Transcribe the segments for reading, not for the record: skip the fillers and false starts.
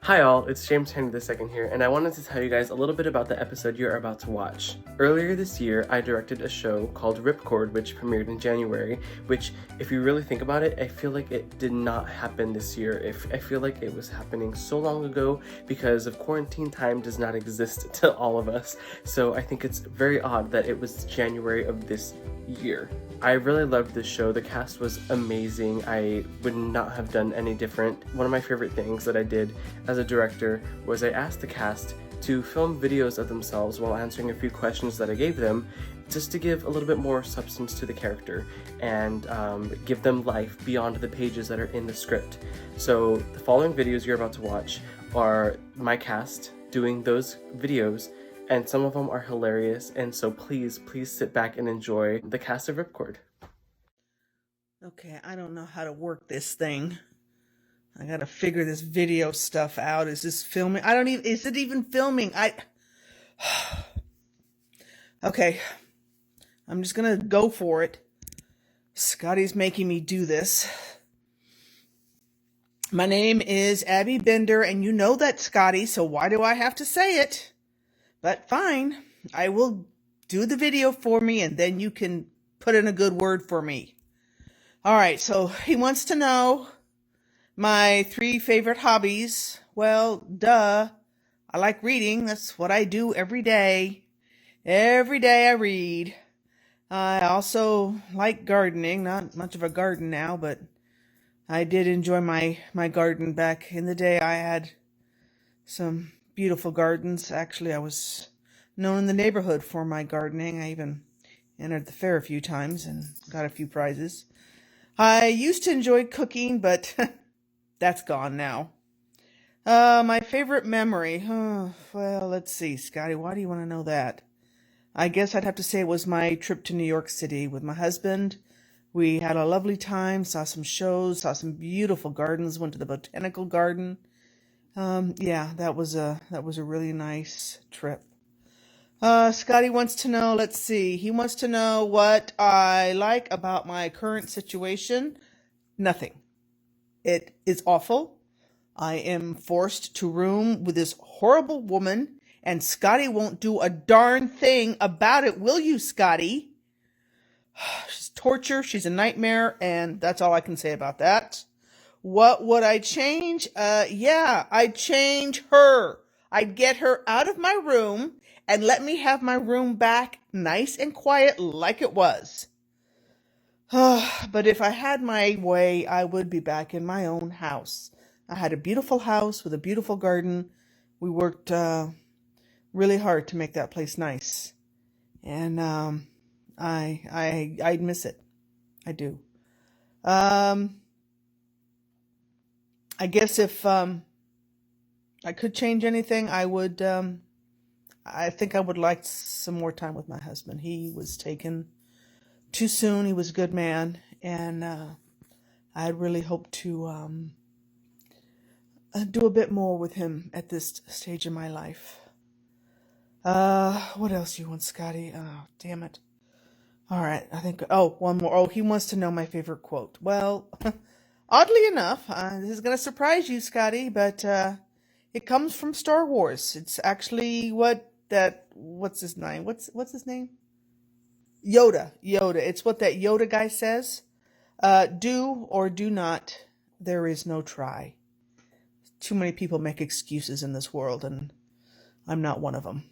Hi all, it's James Henry II here, and I wanted to tell you guys a little bit about the episode you're about to watch. Earlier this year, I directed a show called Ripcord, which premiered in January, which, if you really think about it, I feel like it did not happen this year. I feel like it was happening so long ago because of quarantine time does not exist to all of us, so I think it's very odd that it was January of this year. I really loved this show. The cast was amazing. I would not have done any different. One of my favorite things that I did as a director was I asked the cast to film videos of themselves while answering a few questions that I gave them, just to give a little bit more substance to the character and give them life beyond the pages that are in the script. So the following videos you're about to watch are my cast doing those videos, and some of them are hilarious, and so please sit back and enjoy the cast of Ripcord. Okay, I don't know how to work this thing. I gotta figure this video stuff out. Is this filming? Is it even filming? Okay, I'm just gonna go for it. Scotty's making me do this. My name is Abby Bender, and you know that, Scotty, so why do I have to say it? But fine, I will do the video for me, and then you can put in a good word for me. All right, so he wants to know my 3 favorite hobbies. Well, duh. I like reading. That's what I do every day. Every day I read. I also like gardening. Not much of a garden now, but I did enjoy my garden back in the day. I had some beautiful gardens. Actually, I was known in the neighborhood for my gardening. I even entered the fair a few times and got a few prizes. I used to enjoy cooking, but that's gone now. My favorite memory. Well, let's see, Scotty, why do you want to know that? I guess I'd have to say it was my trip to New York City with my husband. We had a lovely time, saw some shows, saw some beautiful gardens, went to the botanical garden. Yeah, that was a really nice trip. Scotty wants to know, let's see, he wants to know what I like about my current situation. Nothing. It is awful. I am forced to room with this horrible woman, and Scotty won't do a darn thing about it, will you, Scotty? She's torture, she's a nightmare, and that's all I can say about that. What would I change? Yeah, I'd change her. I'd get her out of my room and let me have my room back nice and quiet like it was. But if I had my way, I would be back in my own house. I had a beautiful house with a beautiful garden. We worked really hard to make that place nice. And I'd miss it. I do. I guess if I could change anything, I would. I think I would like some more time with my husband. He was taken too soon. He was a good man, and I really hope to do a bit more with him at this stage in my life. What else do you want, Scotty? Oh, damn it. All right, I think. Oh, one more. Oh, he wants to know my favorite quote. Well. Oddly enough, this is going to surprise you, Scotty, but it comes from Star Wars. It's actually what's his name? What's his name? Yoda. It's what that Yoda guy says. Do or do not, there is no try. Too many people make excuses in this world, and I'm not one of them.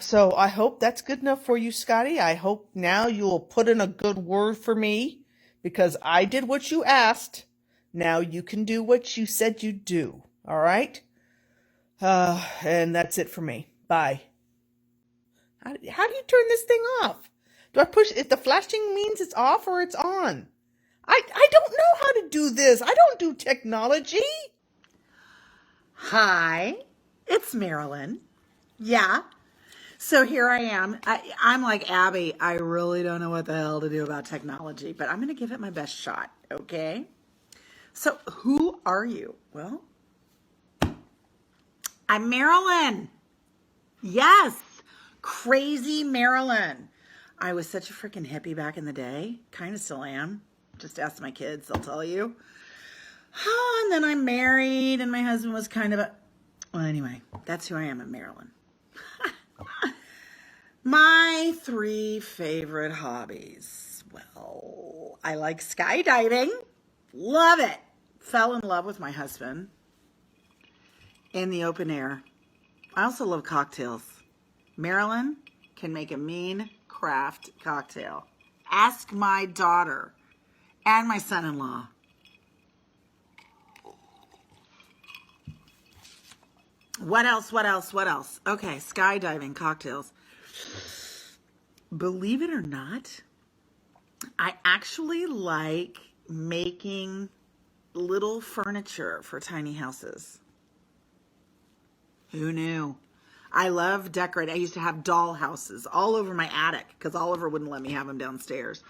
So I hope that's good enough for you, Scotty. I hope now you'll put in a good word for me, because I did what you asked. Now you can do what you said you'd do. All right? And that's it for me. Bye. How do you turn this thing off? Do I push if the flashing means it's off or it's on? I don't know how to do this. I don't do technology. Hi, it's Marilyn. Yeah. So here I am. I'm like Abby. I really don't know what the hell to do about technology, but I'm going to give it my best shot, okay? So who are you? Well, I'm Marilyn. Yes, crazy Marilyn. I was such a freaking hippie back in the day. Kind of still am. Just ask my kids, they'll tell you. And then I'm married, and my husband was kind of a... Well, anyway, that's who I am in Maryland. My 3 favorite hobbies. Well, I like skydiving. Love it. Fell in love with my husband in the open air. I also love cocktails. Marilyn can make a mean craft cocktail. Ask my daughter and my son-in-law. What else? Okay, skydiving, cocktails. Believe it or not, I actually like making little furniture for tiny houses. Who knew? I love decorating. I used to have doll houses all over my attic because Oliver wouldn't let me have them downstairs.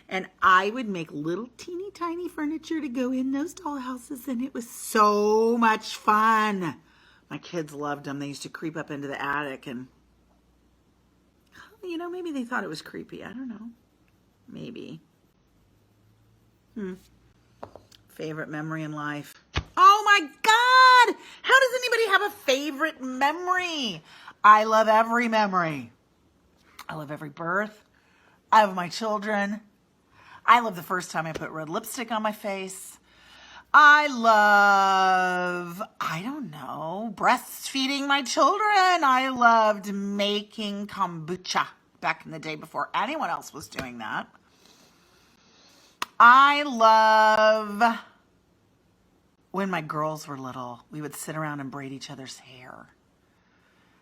And I would make little teeny tiny furniture to go in those doll houses, and it was so much fun. My kids loved them. They used to creep up into the attic, and you know, maybe they thought it was creepy. I don't know. Maybe. Favorite memory in life. Oh my God! How does anybody have a favorite memory? I love every memory. I love every birth. I love my children. I love the first time I put red lipstick on my face. I love, I don't know, breastfeeding my children. I loved making kombucha back in the day before anyone else was doing that. I love when my girls were little, we would sit around and braid each other's hair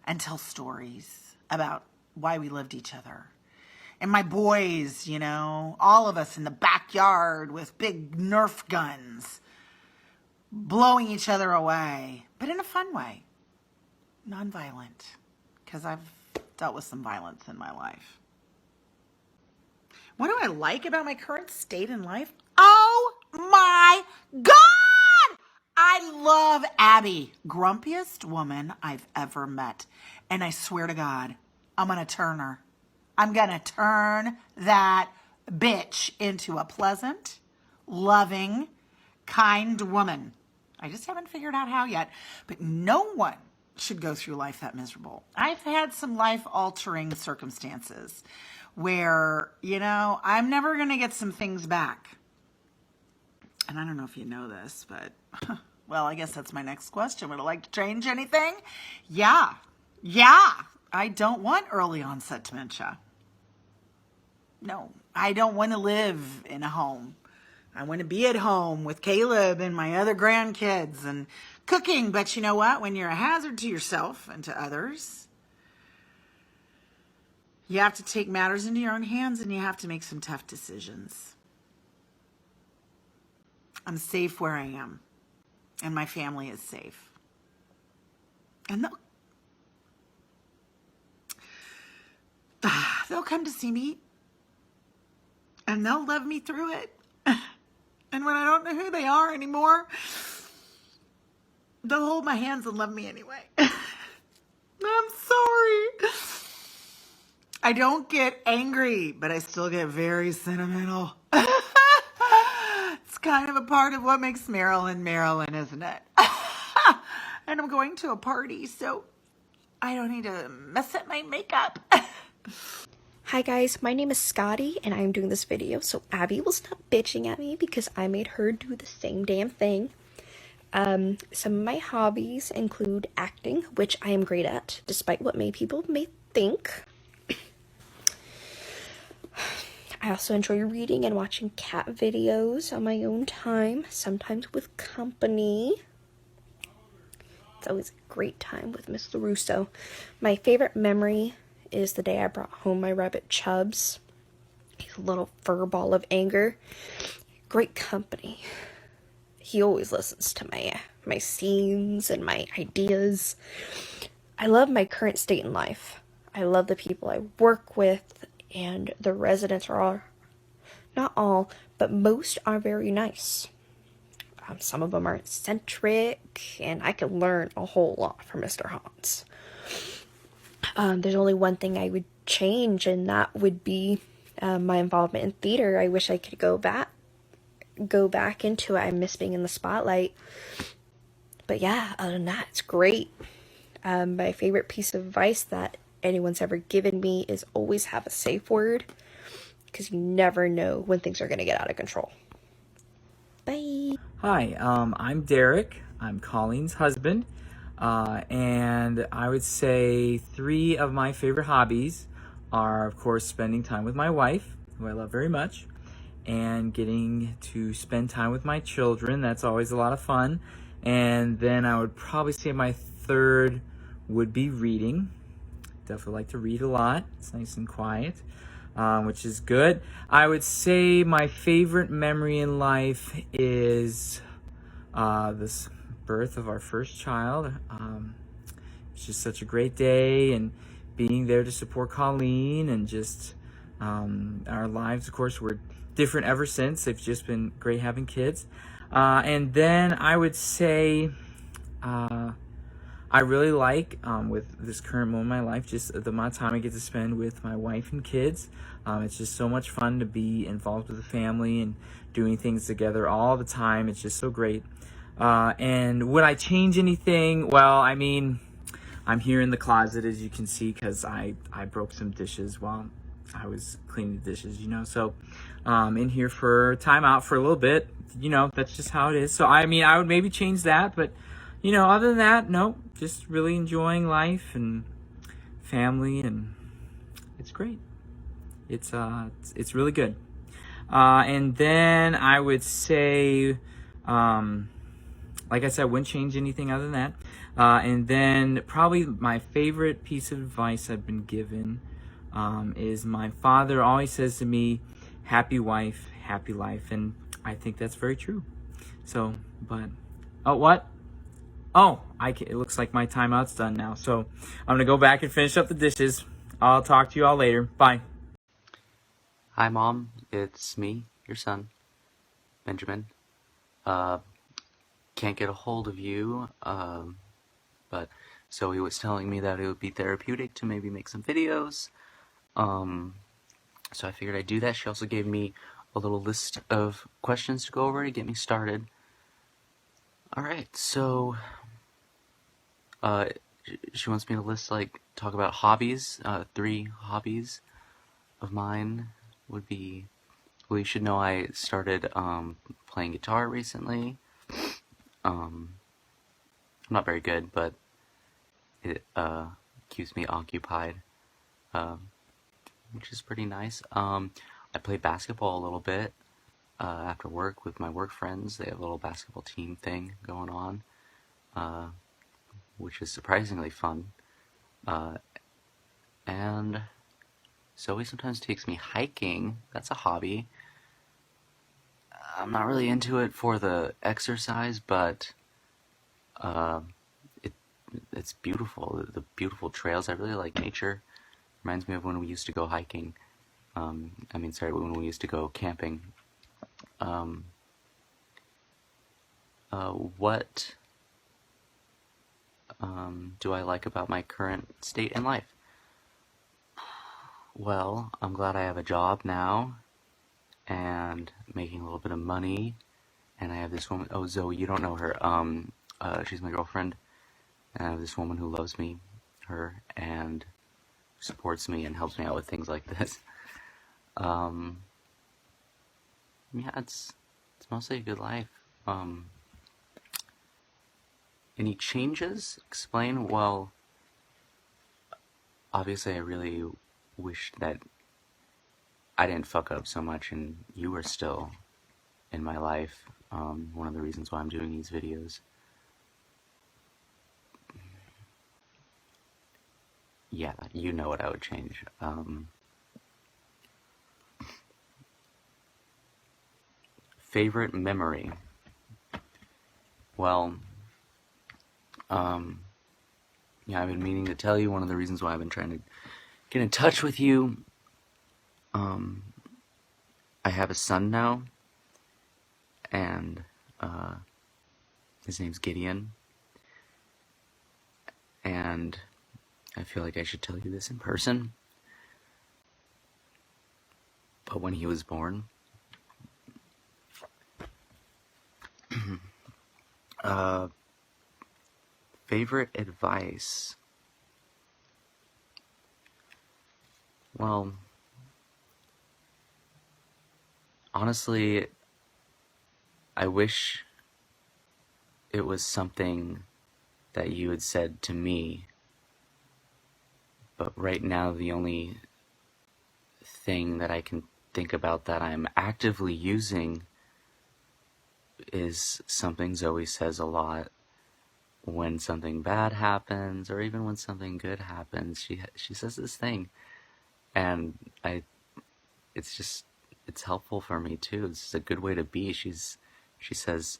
and tell stories about why we loved each other. And my boys, you know, all of us in the backyard with big Nerf guns, blowing each other away, but in a fun way, non-violent, because I've dealt with some violence in my life. What do I like about my current state in life? Oh my God! I love Abby, grumpiest woman I've ever met. And I swear to God, I'm going to turn her. I'm going to turn that bitch into a pleasant, loving, kind woman. I just haven't figured out how yet. But no one should go through life that miserable. I've had some life-altering circumstances where, you know, I'm never going to get some things back. And I don't know if you know this, but, well, I guess that's my next question. Would I like to change anything? Yeah. I don't want early onset dementia. No, I don't want to live in a home. I want to be at home with Caleb and my other grandkids and cooking. But you know what? When you're a hazard to yourself and to others, you have to take matters into your own hands and you have to make some tough decisions. I'm safe where I am, and my family is safe. And they'll come to see me, and they'll love me through it. And when I don't know who they are anymore, they'll hold my hands and love me anyway. I'm sorry. I don't get angry, but I still get very sentimental. It's kind of a part of what makes Marilyn, isn't it? And I'm going to a party, so I don't need to mess up my makeup. Hi guys, my name is Scotty and I'm doing this video so Abby will stop bitching at me because I made her do the same damn thing. Some of my hobbies include acting, which I am great at, despite what many people may think. I also enjoy reading and watching cat videos on my own time, sometimes with company. It's always a great time with Miss LaRusso. My favorite memory is the day I brought home my rabbit Chubbs. He's a little fur ball of anger. Great company. He always listens to my scenes and my ideas. I love my current state in life. I love the people I work with, and the residents are all, not all, but most are very nice. Some of them are eccentric, and I can learn a whole lot from Mr. Hans. There's only one thing I would change, and that would be my involvement in theater. I wish I could go go back into it. I miss being in the spotlight. But yeah, other than that, it's great. My favorite piece of advice that anyone's ever given me is always have a safe word, because you never know when things are going to get out of control. Bye. Hi, I'm Derek. I'm Colleen's husband. And I would say 3 of my favorite hobbies are, of course, spending time with my wife, who I love very much, and getting to spend time with my children. That's always a lot of fun. And then I would probably say my third would be reading. Definitely like to read a lot. It's nice and quiet, which is good. I would say my favorite memory in life is this birth of our first child. It's just such a great day, and being there to support Colleen, and just our lives, of course, were different ever since. They've just been great having kids. And then I would say I really like, with this current moment in my life, just the amount of time I get to spend with my wife and kids. It's just so much fun to be involved with the family and doing things together all the time. It's just so great. And would I change anything? Well, I mean, I'm here in the closet, as you can see, because I broke some dishes while I was cleaning the dishes, so in here for time out for a little bit. That's just how it is. So I mean, I would maybe change that, but other than that, no, just really enjoying life and family, and it's great. It's really good. And then I would say, like I said, I wouldn't change anything other than that. And then probably my favorite piece of advice I've been given is my father always says to me, happy wife, happy life. And I think that's very true. So, but, oh, what? Oh, it looks like my timeout's done now. So I'm going to go back and finish up the dishes. I'll talk to you all later. Bye. Hi, Mom. It's me, your son, Benjamin. Can't get a hold of you, but Zoe was telling me that it would be therapeutic to maybe make some videos. So I figured I'd do that. She also gave me a little list of questions to go over to get me started. Alright, so she wants me to talk about hobbies. 3 hobbies of mine would be, well, you should know I started playing guitar recently. I'm not very good, but it keeps me occupied, which is pretty nice. I play basketball a little bit after work with my work friends. They have a little basketball team thing going on, which is surprisingly fun. And Zoe sometimes takes me hiking. That's a hobby. I'm not really into it for the exercise, but it's beautiful. The beautiful trails. I really like nature. Reminds me of when we used to go hiking. When we used to go camping. What do I like about my current state in life? Well, I'm glad I have a job now, and making a little bit of money, and I have this woman, oh, Zoe, you don't know her, she's my girlfriend, and I have this woman who loves me, and supports me and helps me out with things like this. Yeah, it's mostly a good life. Any changes? Explain? Well, obviously I really wish that I didn't fuck up so much and you were still in my life. One of the reasons why I'm doing these videos. Yeah, you know what I would change. Favorite memory? Well, yeah, I've been meaning to tell you one of the reasons why I've been trying to get in touch with you. I have a son now, and his name's Gideon, and I feel like I should tell you this in person, but when he was born, Favorite advice? Well, honestly, I wish it was something that you had said to me, but right now the only thing that I can think about that I'm actively using is something Zoe says a lot when something bad happens, or even when something good happens. She says this thing, and it's helpful for me too. It's a good way to be. She says,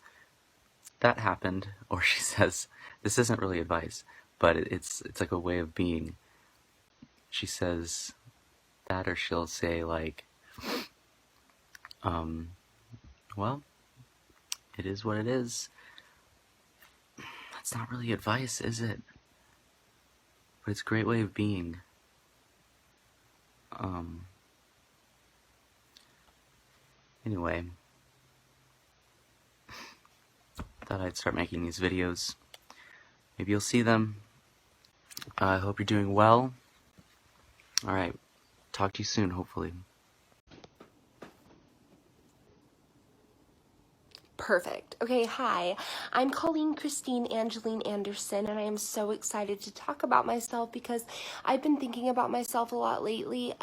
that happened, or she says, this isn't really advice, but it's like a way of being. She says that, or she'll say like, well, it is what it is. That's not really advice, is it? But it's a great way of being. Anyway, thought I'd start making these videos. Maybe you'll see them. I hope you're doing well. Alright, talk to you soon, hopefully. Perfect. Okay, hi. I'm Colleen Christine Angeline Anderson, and I am so excited to talk about myself because I've been thinking about myself a lot lately,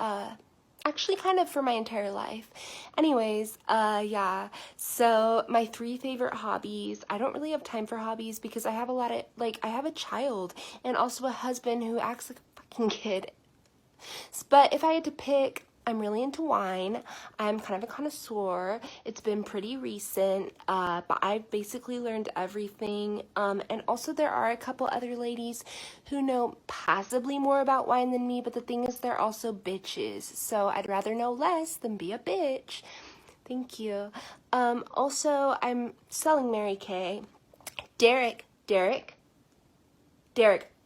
actually kind of for my entire life. Anyways, yeah, so my 3 favorite hobbies. I don't really have time for hobbies because I have a lot of, I have a child and also a husband who acts like a fucking kid. But if I had to pick, I'm really into wine. I'm kind of a connoisseur. It's been pretty recent, but I've basically learned everything. And also there are a couple other ladies who know possibly more about wine than me, but the thing is they're also bitches. So I'd rather know less than be a bitch. Thank you. Also, I'm selling Mary Kay. Derek,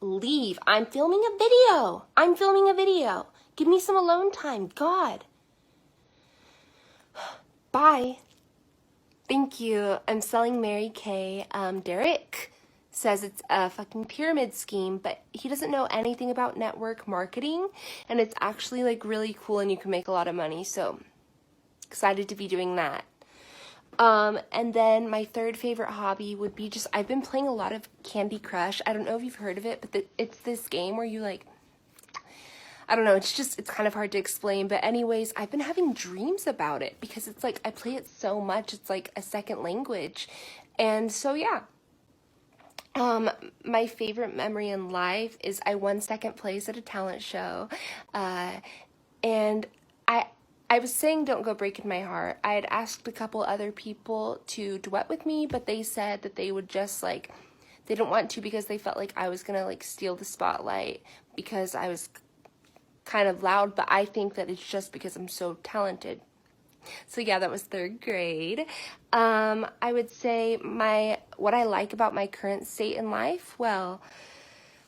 leave. I'm filming a video. Give me some alone time. God. Bye. Thank you. I'm selling Mary Kay. Derek says it's a fucking pyramid scheme, but he doesn't know anything about network marketing, and it's actually like really cool and you can make a lot of money, so excited to be doing that. And then my 3rd favorite hobby would be I've been playing a lot of Candy Crush. I don't know if you've heard of it, but it's this game where you I don't know, it's kind of hard to explain, but anyways, I've been having dreams about it because it's I play it so much, it's like a second language, and so yeah. My favorite memory in life is I won 2nd place at a talent show, and I was saying don't go breaking my heart. I had asked a couple other people to duet with me, but they said that they would just they didn't want to because they felt like I was gonna steal the spotlight because I was kind of loud, but I think that it's just because I'm so talented. So yeah, that was 3rd grade. I would say what I like about my current state in life, well,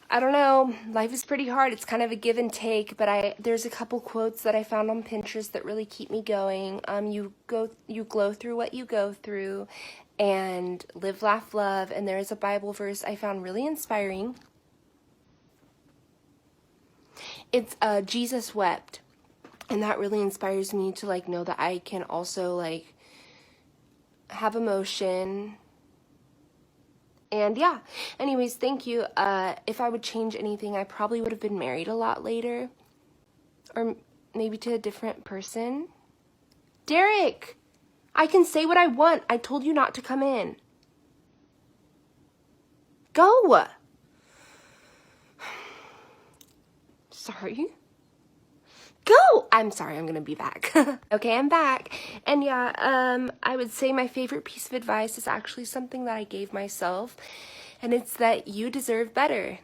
I don't know, life is pretty hard. It's kind of a give and take, but there's a couple quotes that I found on Pinterest that really keep me going. You glow through what you go through, and live, laugh, love. And there is a Bible verse I found really inspiring. It's Jesus wept, and that really inspires me to know that I can also have emotion. And yeah, anyways, thank you. If I would change anything, I probably would have been married a lot later, or maybe to a different person. Derek, I can say what I want. I told you not to come in. Go. Sorry. Go! I'm sorry, I'm gonna be back. Okay, I'm back. And yeah, I would say my favorite piece of advice is actually something that I gave myself, and it's that you deserve better.